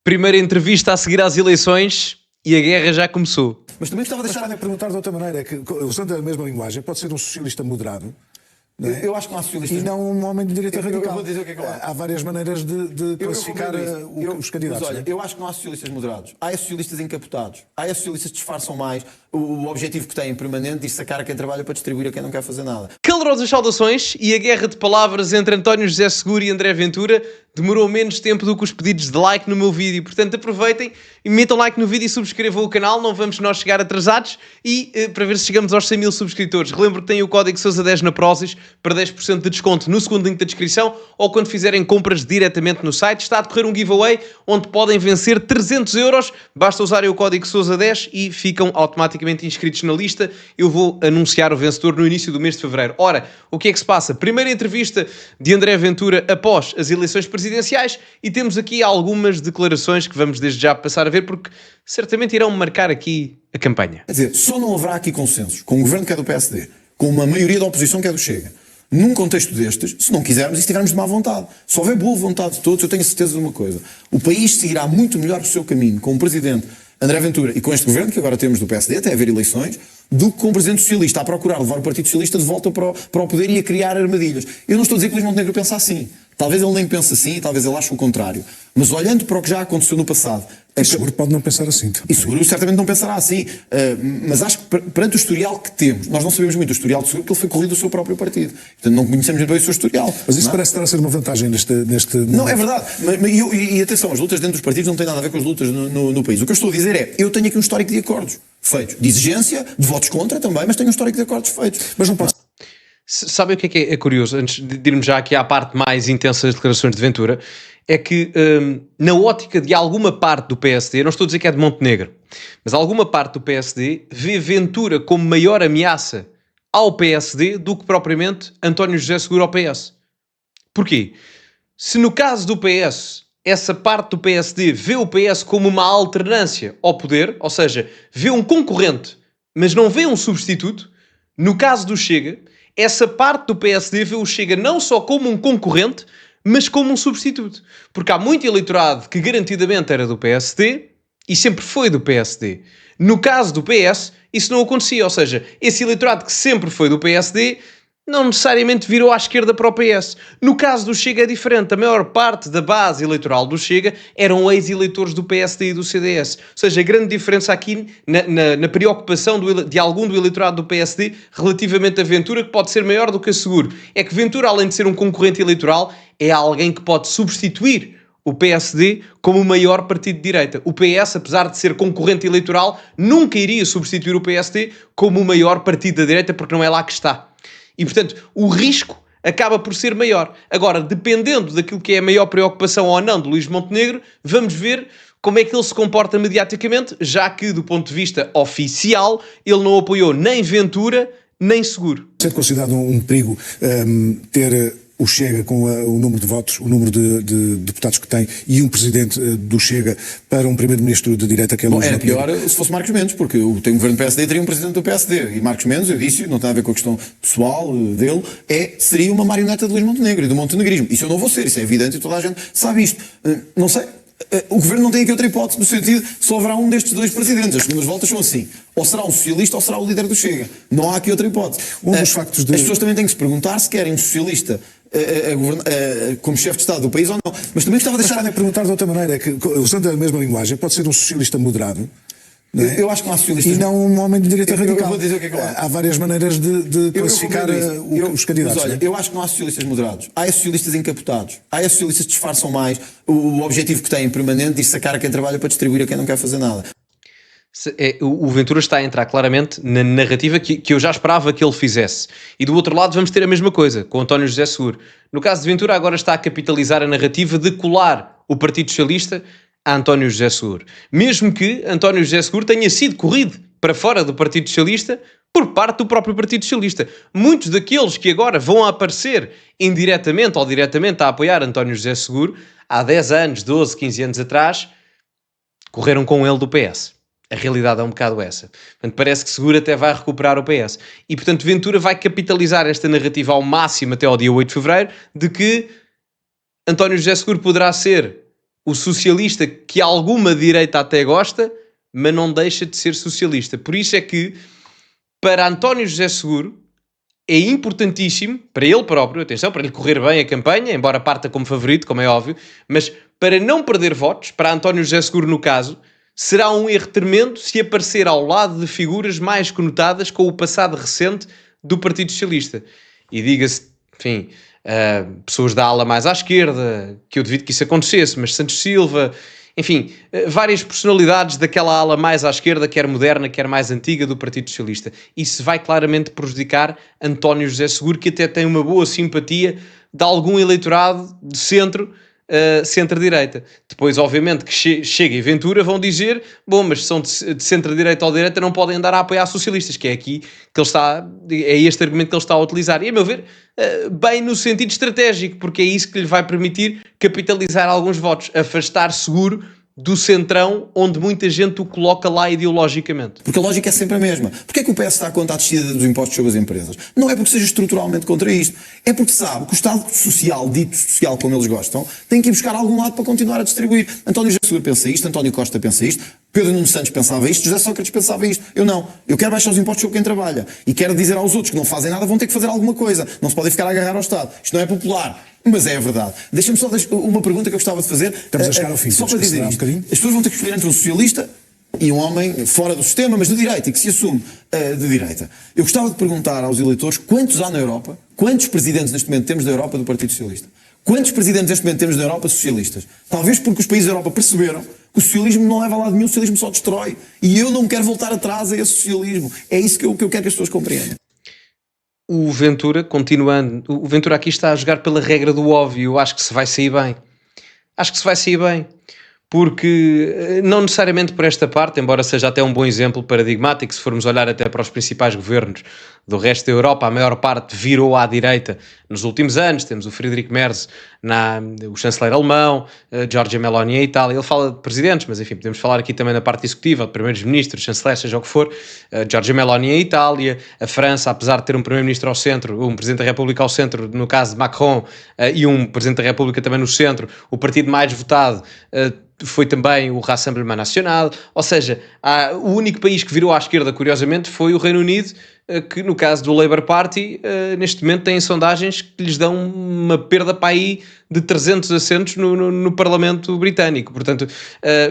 Primeira entrevista a seguir às eleições e a guerra já começou. Mas também estava a deixar de perguntar de outra maneira, que usando a mesma linguagem, pode ser um socialista moderado, não é? Eu acho que não há socialistas. E não um homem de direita radical. Eu vou dizer o que é que eu acho. Há várias maneiras de classificar os candidatos. Mas olha, não é? eu acho que não há socialistas moderados. Há socialistas encapotados. Há socialistas que disfarçam mais o objetivo que têm permanente de sacar a quem trabalha para distribuir a quem não quer fazer nada. Calorosas saudações, e a guerra de palavras entre António José Seguro e André Ventura demorou menos tempo do que os pedidos de like no meu vídeo. Portanto, aproveitem e metam like no vídeo e subscrevam o canal, não vamos nós chegar atrasados, e para ver se chegamos aos 100 mil subscritores. Relembro que tem o código Sousa10 na Prozis para 10% de desconto no segundo link da descrição, ou quando fizerem compras diretamente no site. Está a decorrer um giveaway onde podem vencer 300 euros. Basta usarem o código Sousa10 e ficam automaticamente inscritos na lista. Eu vou anunciar o vencedor no início do mês de fevereiro. Ora, o que é que se passa? Primeira entrevista de André Ventura após as eleições presidenciais, e temos aqui algumas declarações que vamos desde já passar a ver, porque certamente irão marcar aqui a campanha. Quer dizer, só não haverá aqui consensos com um governo que é do PSD, com uma maioria da oposição que é do Chega, num contexto destes, se não quisermos e se tivermos de má vontade. Se houver boa vontade de todos, eu tenho certeza de uma coisa: o país seguirá muito melhor o seu caminho com o Presidente André Ventura e com este governo que agora temos do PSD, até haver eleições, do que com o Presidente Socialista a procurar levar o Partido Socialista de volta para o poder e a criar armadilhas. Eu não estou a dizer que Luís Montenegro pensa assim. Talvez ele nem pense assim, talvez ele ache o contrário. Mas olhando para o que já aconteceu no passado... E Seguro pode não pensar assim. E Seguro certamente não pensará assim. Mas acho que perante o historial que temos, nós não sabemos muito o historial de Seguro, porque ele foi corrido do seu próprio partido. Portanto, não conhecemos muito bem o seu historial. Mas isso parece estar a ser uma vantagem neste Não, é verdade. E atenção, as lutas dentro dos partidos não têm nada a ver com as lutas no país. O que eu estou a dizer é, eu tenho aqui um histórico de acordos feitos. De exigência, de votos contra também, mas tenho um histórico de acordos feitos. Mas não pode... Sabem o que é curioso, antes de irmos já aqui à parte mais intensa das declarações de Ventura, é que na ótica de alguma parte do PSD, não estou a dizer que é de Montenegro, mas alguma parte do PSD vê Ventura como maior ameaça ao PSD do que propriamente António José Seguro ao PS. Porquê? Se no caso do PS, essa parte do PSD vê o PS como uma alternância ao poder, ou seja, vê um concorrente, mas não vê um substituto, no caso do Chega, essa parte do PSD vê o Chega não só como um concorrente, mas como um substituto. Porque há muito eleitorado que garantidamente era do PSD e sempre foi do PSD. No caso do PS, isso não acontecia. Ou seja, esse eleitorado que sempre foi do PSD não necessariamente virou à esquerda para o PS. No caso do Chega é diferente. A maior parte da base eleitoral do Chega eram ex-eleitores do PSD e do CDS. Ou seja, a grande diferença aqui na preocupação de algum do eleitorado do PSD relativamente a Ventura, que pode ser maior do que a Seguro, é que Ventura, além de ser um concorrente eleitoral, é alguém que pode substituir o PSD como o maior partido de direita. O PS, apesar de ser concorrente eleitoral, nunca iria substituir o PSD como o maior partido da direita, porque não é lá que está. E, portanto, o risco acaba por ser maior. Agora, dependendo daquilo que é a maior preocupação ou não de Luís Montenegro, vamos ver como é que ele se comporta mediaticamente, já que, do ponto de vista oficial, ele não apoiou nem Ventura, nem Seguro. É considerado um perigo ter o Chega com o número de votos, o número de deputados que tem, e um presidente do Chega para um primeiro-ministro de direita que é Luís Montenegro. Era pior se fosse Marcos Mendes, porque eu tenho um governo do PSD e teria um presidente do PSD. E Marcos Mendes, eu disse, não tem a ver com a questão pessoal dele, seria uma marioneta de Luís Montenegro e do montenegrismo. Isso eu não vou ser, isso é evidente e toda a gente sabe isto. Não sei. O governo não tem aqui outra hipótese, no sentido que só haverá um destes dois presidentes. As segundas voltas são assim: ou será um socialista ou será o líder do Chega. Não há aqui outra hipótese. Dos factos de... As pessoas também têm que se perguntar se querem um socialista como chefe de Estado do país ou não. Mas também gostava de deixar... de perguntar de outra maneira, que usando a mesma linguagem, pode ser um socialista moderado, não é? Eu acho que não há socialistas... E não um homem de direita radical. Eu vou dizer o que é que eu acho. Há várias maneiras de classificar os candidatos. Mas olha, eu acho que não há socialistas moderados. Há socialistas encapotados. Há socialistas que disfarçam mais o objetivo que têm permanente de sacar a quem trabalha para distribuir a quem não quer fazer nada. O Ventura está a entrar claramente na narrativa que eu já esperava que ele fizesse. E do outro lado vamos ter a mesma coisa, com António José Seguro. No caso de Ventura, agora está a capitalizar a narrativa de colar o Partido Socialista a António José Seguro. Mesmo que António José Seguro tenha sido corrido para fora do Partido Socialista por parte do próprio Partido Socialista. Muitos daqueles que agora vão aparecer indiretamente ou diretamente a apoiar António José Seguro, há 10 anos, 12, 15 anos atrás, correram com ele do PS. A realidade é um bocado essa. Portanto, parece que Seguro até vai recuperar o PS. E, portanto, Ventura vai capitalizar esta narrativa ao máximo até ao dia 8 de fevereiro de que António José Seguro poderá ser o socialista que alguma direita até gosta, mas não deixa de ser socialista. Por isso é que, para António José Seguro, é importantíssimo, para ele próprio, atenção, para lhe correr bem a campanha, embora parta como favorito, como é óbvio, mas para não perder votos, para António José Seguro no caso, será um erro tremendo se aparecer ao lado de figuras mais conotadas com o passado recente do Partido Socialista. E diga-se, enfim, pessoas da ala mais à esquerda, que eu devido que isso acontecesse, mas Santos Silva, enfim, várias personalidades daquela ala mais à esquerda, quer moderna, quer mais antiga do Partido Socialista. Isso vai claramente prejudicar António José Seguro, que até tem uma boa simpatia de algum eleitorado de centro, centro-direita. Depois, obviamente, que Chega e Ventura vão dizer, bom, mas são de centro-direita ou direita, não podem andar a apoiar socialistas, que é aqui que ele está, é este argumento que ele está a utilizar. E, a meu ver, bem no sentido estratégico, porque é isso que lhe vai permitir capitalizar alguns votos, afastar Seguro do centrão, onde muita gente o coloca lá ideologicamente. Porque a lógica é sempre a mesma. Porquê é que o PS está contra a descida dos impostos sobre as empresas? Não é porque seja estruturalmente contra isto. É porque sabe que o Estado social, dito social como eles gostam, tem que ir buscar algum lado para continuar a distribuir. António José Seguro pensa isto, António Costa pensa isto, Pedro Nuno Santos pensava isto, José Sócrates pensava isto. Eu não. Eu quero baixar os impostos sobre quem trabalha. E quero dizer aos outros que não fazem nada, vão ter que fazer alguma coisa. Não se podem ficar a agarrar ao Estado. Isto não é popular. Mas é a verdade. Deixa-me só uma pergunta que eu gostava de fazer. Estamos a chegar ao fim. Só para dizer isto. As pessoas vão ter que escolher entre um socialista e um homem fora do sistema, mas de direita, e que se assume de direita. Eu gostava de perguntar aos eleitores quantos há na Europa, quantos presidentes neste momento temos da Europa do Partido Socialista? Quantos presidentes neste momento temos da Europa socialistas? Talvez porque os países da Europa perceberam que o socialismo não leva a lado nenhum, o socialismo só destrói. E eu não quero voltar atrás a esse socialismo. É isso que eu quero que as pessoas compreendam. O Ventura, continuando, o Ventura aqui está a jogar pela regra do óbvio. Eu acho que se vai sair bem. Acho que se vai sair bem. Porque, não necessariamente por esta parte, embora seja até um bom exemplo paradigmático, se formos olhar até para os principais governos do resto da Europa, a maior parte virou à direita nos últimos anos. Temos o Friedrich Merz, o chanceler alemão, Giorgia Meloni em Itália. Ele fala de presidentes, mas enfim, podemos falar aqui também na parte executiva, de primeiros-ministros, chanceler, seja o que for. Giorgia Meloni em Itália, a França, apesar de ter um primeiro-ministro ao centro, um presidente da República ao centro, no caso de Macron, e um presidente da República também no centro, o partido mais votado foi também o Rassemblement National, ou seja, o único país que virou à esquerda, curiosamente, foi o Reino Unido, que no caso do Labour Party, neste momento têm sondagens que lhes dão uma perda para aí de 300 assentos no Parlamento Britânico. Portanto,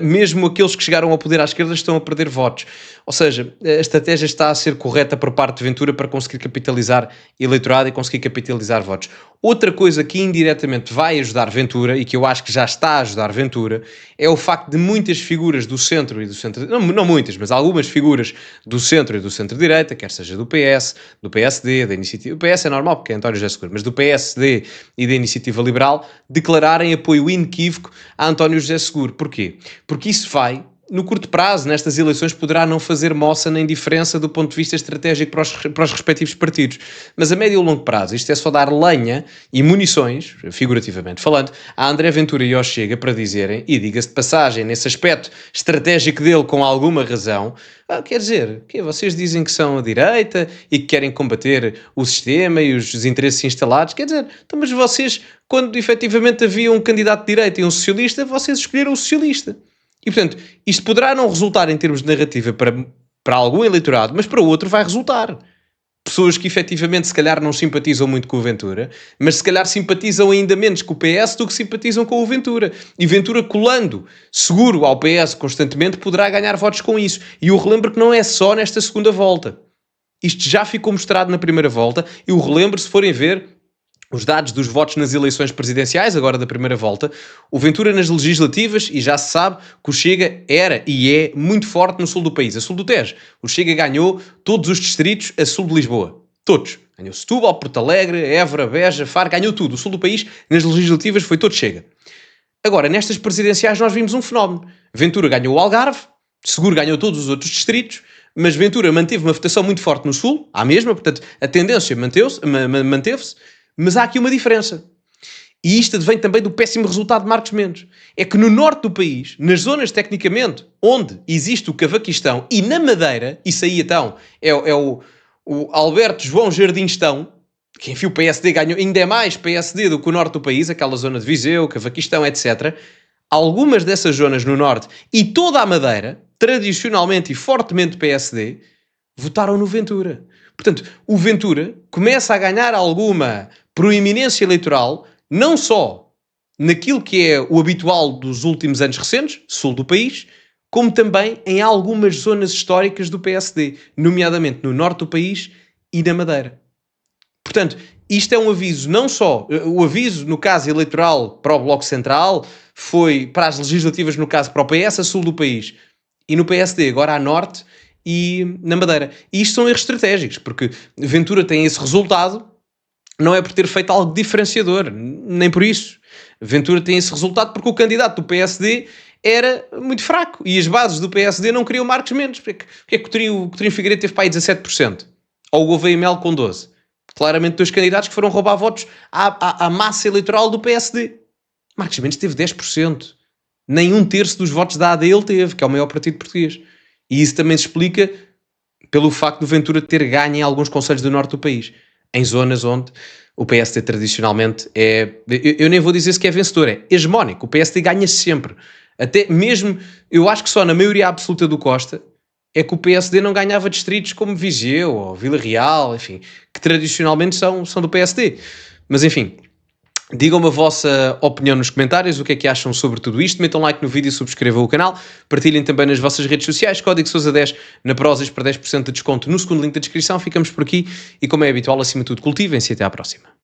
mesmo aqueles que chegaram ao poder à esquerda estão a perder votos. Ou seja, a estratégia está a ser correta por parte de Ventura para conseguir capitalizar eleitorado e conseguir capitalizar votos. Outra coisa que indiretamente vai ajudar Ventura, e que eu acho que já está a ajudar Ventura, é o facto de muitas figuras do centro e do centro... Não muitas, mas algumas figuras do centro e do centro-direita, quer seja do PS, do PSD, da Iniciativa... O PS é normal porque é António José Seguro, mas do PSD e da Iniciativa Liberal, declararem apoio inequívoco a António José Seguro. Porquê? Porque isso vai, no curto prazo, nestas eleições, poderá não fazer moça nem diferença do ponto de vista estratégico para os respectivos partidos. Mas a médio e longo prazo, isto é só dar lenha e munições, figurativamente falando, a André Ventura e ao Chega para dizerem, e diga-se de passagem, nesse aspecto estratégico dele com alguma razão, quer dizer, que vocês dizem que são a direita e que querem combater o sistema e os interesses instalados, quer dizer, então, mas vocês, quando efetivamente havia um candidato de direita e um socialista, vocês escolheram o socialista. E, portanto, isto poderá não resultar em termos de narrativa para algum eleitorado, mas para o outro vai resultar. Pessoas que efetivamente se calhar não simpatizam muito com o Ventura, mas se calhar simpatizam ainda menos com o PS do que simpatizam com o Ventura. E Ventura, colando Seguro ao PS constantemente, poderá ganhar votos com isso. E eu relembro que não é só nesta segunda volta. Isto já ficou mostrado na primeira volta. Eu relembro, se forem ver os dados dos votos nas eleições presidenciais, agora da primeira volta, o Ventura nas legislativas, e já se sabe que o Chega era e é muito forte no sul do país, a sul do Tejo. O Chega ganhou todos os distritos a sul de Lisboa. Todos. Ganhou Setúbal, Porto Alegre, Évora, Beja, Faro, ganhou tudo. O sul do país, nas legislativas, foi todo Chega. Agora, nestas presidenciais nós vimos um fenómeno. Ventura ganhou o Algarve, Seguro ganhou todos os outros distritos, mas Ventura manteve uma votação muito forte no sul, à mesma, portanto, a tendência manteve-se, mas há aqui uma diferença. E isto advém também do péssimo resultado de Marcos Mendes. É que no norte do país, nas zonas tecnicamente onde existe o Cavaquistão e na Madeira, isso aí então é o Alberto João Jardinstão, que enfim o PSD ganhou, ainda é mais PSD do que o norte do país, aquela zona de Viseu, Cavaquistão, etc. algumas dessas zonas no Norte e toda a Madeira, tradicionalmente e fortemente PSD, votaram no Ventura. Portanto, o Ventura começa a ganhar alguma proeminência eleitoral, não só naquilo que é o habitual dos últimos anos recentes, sul do país, como também em algumas zonas históricas do PSD, nomeadamente no norte do país e na Madeira. Portanto, isto é um aviso, não só, o aviso no caso eleitoral para o Bloco Central foi para as legislativas, no caso para o PS, a sul do país, e no PSD agora a norte e na Madeira. E isto são erros estratégicos, porque Ventura tem esse resultado, não é por ter feito algo diferenciador, nem por isso. Ventura tem esse resultado porque o candidato do PSD era muito fraco e as bases do PSD não queriam Marcos Mendes. Porque é que o Coutinho Figueiredo teve para aí 17%? Ou o Gouveia Melo com 12%? Claramente dois candidatos que foram roubar votos à massa eleitoral do PSD. Marcos Mendes teve 10%. Nem 1/3 dos votos da AD ele teve, que é o maior partido português. E isso também se explica pelo facto do Ventura ter ganho em alguns concelhos do norte do país. Em zonas onde o PSD tradicionalmente é... Eu nem vou dizer se que é vencedor, é hegemónico. O PSD ganha sempre. Até mesmo, eu acho que só na maioria absoluta do Costa é que o PSD não ganhava distritos como Viseu ou Vila Real, enfim, que tradicionalmente são do PSD. Mas enfim, digam-me a vossa opinião nos comentários, o que é que acham sobre tudo isto, metam like no vídeo e subscrevam o canal, partilhem também nas vossas redes sociais, código Sousa10 na Prozis para 10% de desconto no segundo link da descrição. Ficamos por aqui e, como é habitual, acima de tudo, cultivem-se e até à próxima.